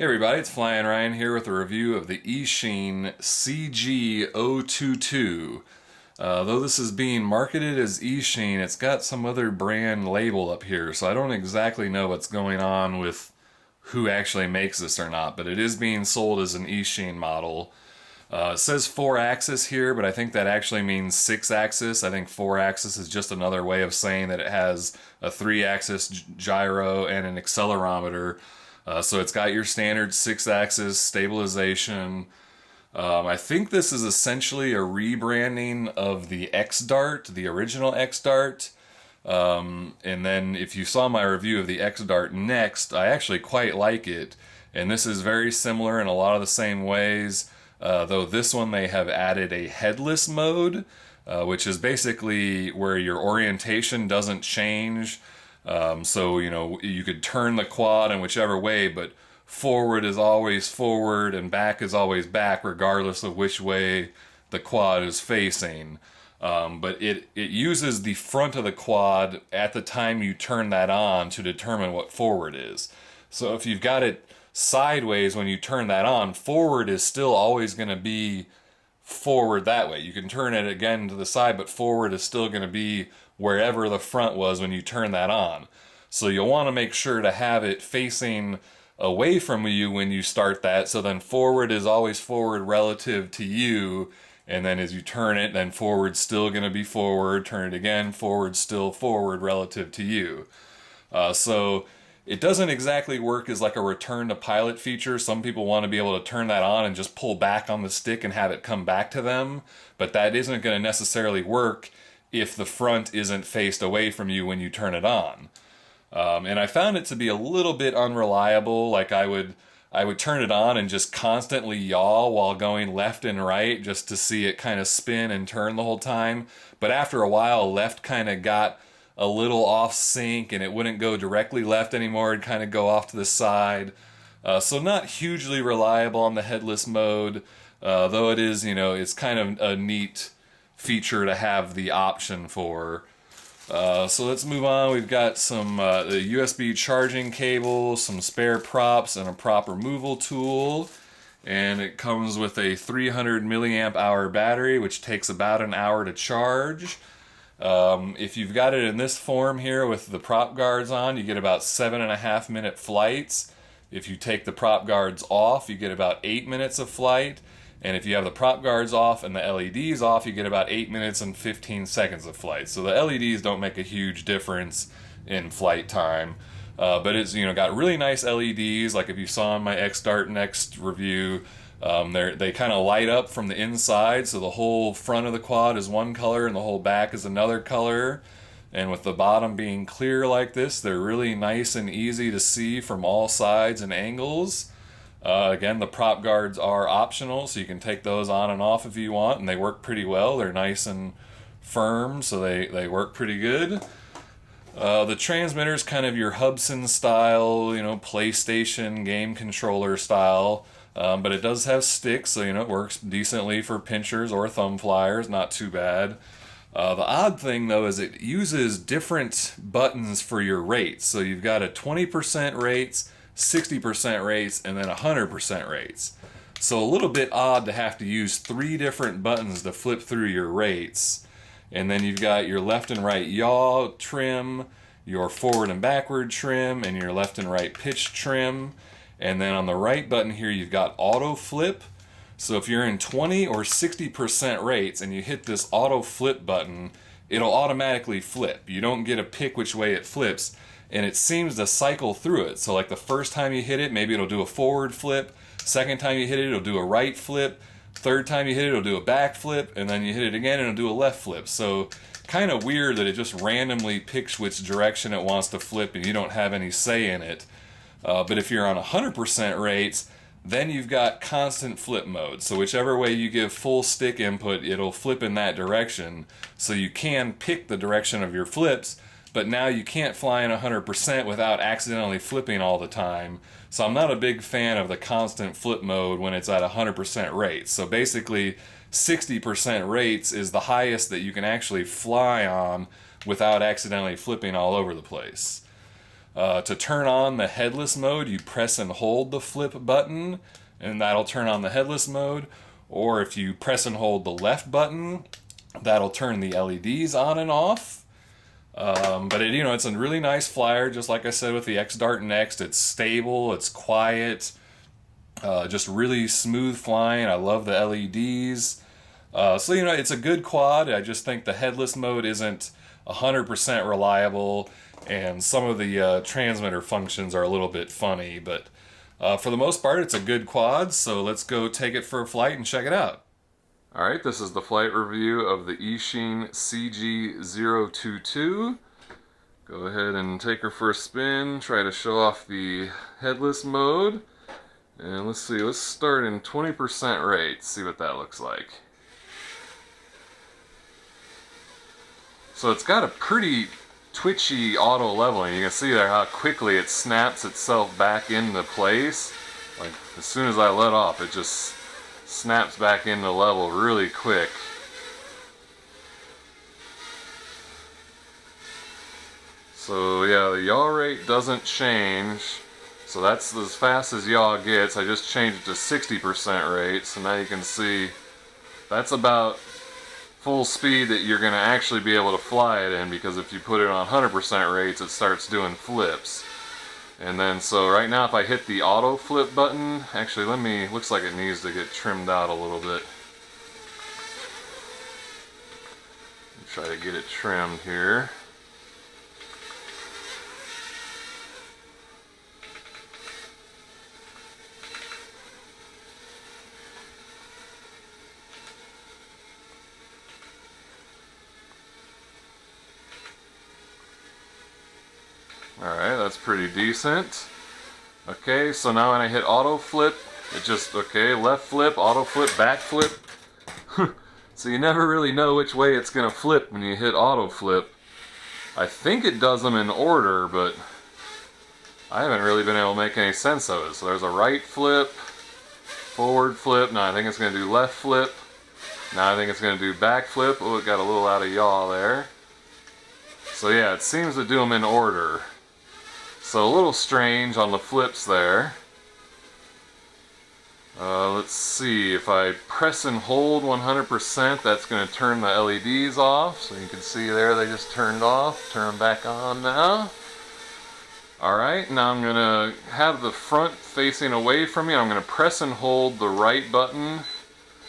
Hey everybody, it's Flyin Ryan here with a review of the Eachine CG022. Though this is being marketed as Eachine, it's got some other brand label up here, so I don't exactly know what's going on with who actually makes this or not, but it is being sold as an Eachine model. It says 4-axis here, but I think that actually means 6-axis. I think 4-axis is just another way of saying that it has a 3-axis gyro and an accelerometer. So it's got your standard 6-axis stabilization. I think this is essentially a rebranding of the X-Dart, the original X-Dart. And then if you saw my review of the X-Dart Next, I actually quite like it. And this is very similar in a lot of the same ways, though this one they have added a headless mode, which is basically where your orientation doesn't change. So, you know, you could turn the quad in whichever way, but forward is always forward and back is always back, regardless of which way the quad is facing. But it uses the front of the quad at the time you turn that on to determine what forward is. So if you've got it sideways when you turn that on, forward is still always going to be forward that way. You can turn it again to the side, but forward is still going to be wherever the front was when you turn that on. So you'll want to make sure to have it facing away from you when you start that, so then forward is always forward relative to you, and then as you turn it, then forward's still going to be forward, turn it again, forward still forward relative to you. So it doesn't exactly work as like a return to pilot feature. Some people want to be able to turn that on and just pull back on the stick and have it come back to them, but that isn't going to necessarily work if the front isn't faced away from you when you turn it on. And I found it to be a little bit unreliable. Like I would turn it on and just constantly yaw while going left and right just to see it kind of spin and turn the whole time. But after a while, left kind of got a little off sync and it wouldn't go directly left anymore. It'd kind of go off to the side. So not hugely reliable on the headless mode, though it is, you know, it's kind of a neat feature to have the option for. So let's move on. We've got some the USB charging cable, some spare props, and a prop removal tool. And it comes with a 300 milliamp hour battery, which takes about an hour to charge. If you've got it in this form here with the prop guards on, you get about 7.5 minute flights. If you take the prop guards off, you get about 8 minutes of flight. And if you have the prop guards off and the LEDs off, you get about 8 minutes and 15 seconds of flight. So the LEDs don't make a huge difference in flight time. But it's, you know, got really nice LEDs, like if you saw in my X-Dart Next review, they kind of light up from the inside, so the whole front of the quad is one color and the whole back is another color. And with the bottom being clear like this, they're really nice and easy to see from all sides and angles. Again, the prop guards are optional, so you can take those on and off if you want, and they work pretty well. They're nice and firm, so they work pretty good. The transmitter's kind of your Hubsan style, you know, PlayStation game controller style, but it does have sticks, so, you know, it works decently for pinchers or thumb flyers, not too bad. The odd thing, though, is it uses different buttons for your rates. So you've got a 20% rates, 60% rates, and then 100% rates. So a little bit odd to have to use 3 different buttons to flip through your rates. And then you've got your left and right yaw trim, your forward and backward trim, and your left and right pitch trim. And then on the right button here, you've got auto flip. So if you're in 20 or 60% rates and you hit this auto flip button, it'll automatically flip. You don't get to pick which way it flips, and it seems to cycle through it. So like the first time you hit it, maybe it'll do a forward flip. Second time you hit it, it'll do a right flip. Third time you hit it, it'll do a back flip. And then you hit it again, and it'll do a left flip. So kind of weird that it just randomly picks which direction it wants to flip and you don't have any say in it. But if you're on 100% rates, then you've got constant flip mode. So whichever way you give full stick input, it'll flip in that direction. So you can pick the direction of your flips, but now you can't fly in 100% without accidentally flipping all the time. So I'm not a big fan of the constant flip mode when it's at 100% rates. So basically 60% rates is the highest that you can actually fly on without accidentally flipping all over the place. To turn on the headless mode, you press and hold the flip button, and that'll turn on the headless mode. Or if you press and hold the left button, that'll turn the LEDs on and off. But it's a really nice flyer, just like I said with the X-Dart Next. It's stable, it's quiet, just really smooth flying. I love the LEDs. So it's a good quad. I just think the headless mode isn't 100% reliable, and some of the transmitter functions are a little bit funny, but for the most part it's a good quad, so let's go take it for a flight and check it out. Alright, this is the flight review of the Eachine CG022. Go ahead and take her for a spin, try to show off the headless mode, and let's see, let's start in 20% rate, see what that looks like. So it's got a pretty twitchy auto leveling. You can see there how quickly it snaps itself back into place. Like as soon as I let off, it just snaps back into level really quick. So yeah, the yaw rate doesn't change. So that's as fast as yaw gets. I just changed it to 60% rate. So now you can see that's about full speed that you're going to actually be able to fly it in, because if you put it on 100% rates it starts doing flips. And then so right now if I hit the auto flip button, actually looks like it needs to get trimmed out a little bit. Try to get it trimmed here. Alright, that's pretty decent. Okay, so now when I hit auto flip, it just, okay, left flip, auto flip, back flip. So you never really know which way it's going to flip when you hit auto flip. I think it does them in order, but I haven't really been able to make any sense of it. So there's a right flip, forward flip, now I think it's going to do left flip, now I think it's going to do back flip. Oh, it got a little out of yaw there. So yeah, it seems to do them in order. So a little strange on the flips there. Let's see, if I press and hold 100%, that's going to turn the LEDs off. So you can see there they just turned off. Turn them back on now. Alright, now I'm going to have the front facing away from me. I'm going to press and hold the right button.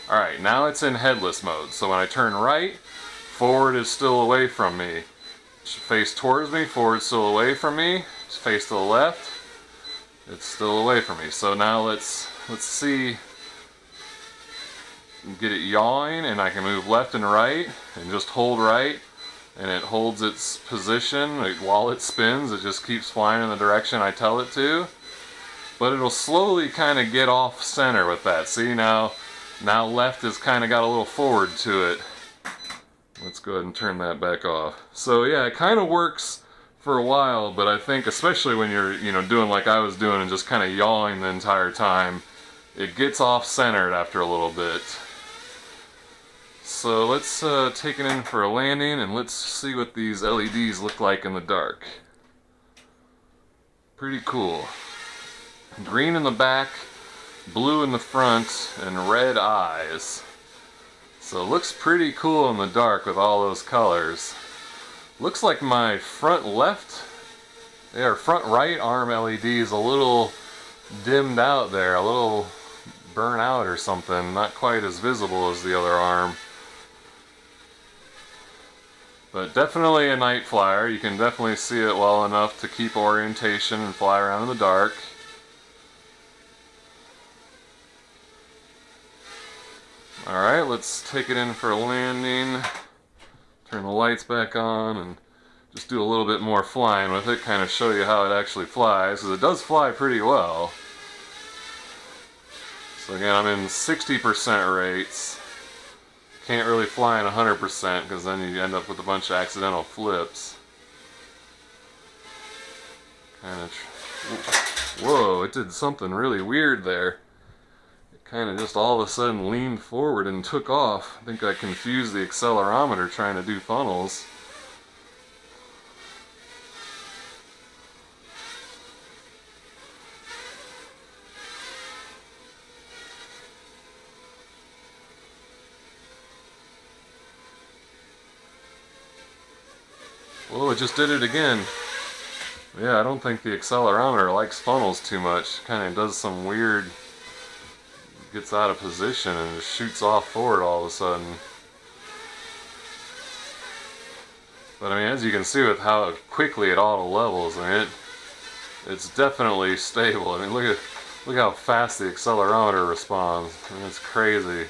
Alright, now it's in headless mode. So when I turn right, forward is still away from me. Face towards me, forward still away from me. Face to the left, it's still away from me. So now let's see, get it yawing, and I can move left and right and just hold right, and it holds its position. While it spins, it just keeps flying in the direction I tell it to, but it'll slowly kind of get off center with that. See, now left has kind of got a little forward to it. Let's go ahead and turn that back off. So yeah, it kind of works for a while, but I think especially when you're doing like I was doing and just kind of yawing the entire time, it gets off centered after a little bit. So let's take it in for a landing and let's see what these LEDs look like in the dark. Pretty cool. Green in the back, blue in the front, and red eyes. So it looks pretty cool in the dark with all those colors. Looks like my front right arm LED is a little dimmed out there, a little burnt out or something, not quite as visible as the other arm. But definitely a night flyer. You can definitely see it well enough to keep orientation and fly around in the dark. Alright, let's take it in for a landing. Turn the lights back on and just do a little bit more flying with it, kind of show you how it actually flies, because it does fly pretty well. So again, I'm in 60% rates. Can't really fly in 100% because then you end up with a bunch of accidental flips. Whoa, it did something really weird there. Kind of just all of a sudden leaned forward and took off. I think I confused the accelerometer trying to do funnels. Whoa, it just did it again. Yeah, I don't think the accelerometer likes funnels too much. Kind of does some weird, gets out of position and just shoots off forward all of a sudden. But I mean, as you can see with how quickly it auto levels, I mean, it's definitely stable. I mean, look how fast the accelerometer responds. I mean, it's crazy.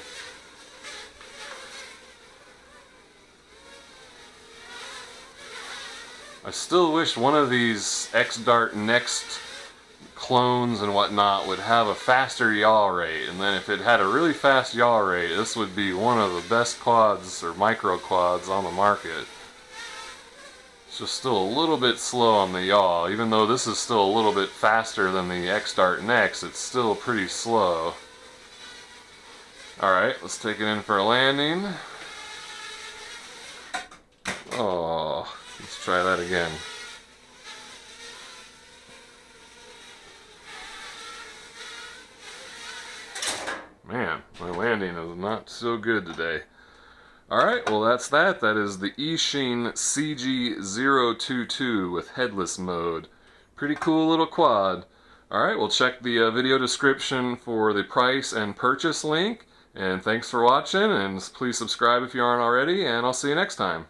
I still wish one of these X-Dart Next clones and whatnot would have a faster yaw rate, and then if it had a really fast yaw rate, this would be one of the best quads or micro quads on the market. It's just still a little bit slow on the yaw. Even though this is still a little bit faster than the X-Dart Next, it's still pretty slow. Alright, let's take it in for a landing. Oh, let's try that again. Man, my landing is not so good today. Alright, well that's that. That is the Eachine CG022 with headless mode. Pretty cool little quad. Alright, we'll check the video description for the price and purchase link. And thanks for watching, and please subscribe if you aren't already, and I'll see you next time.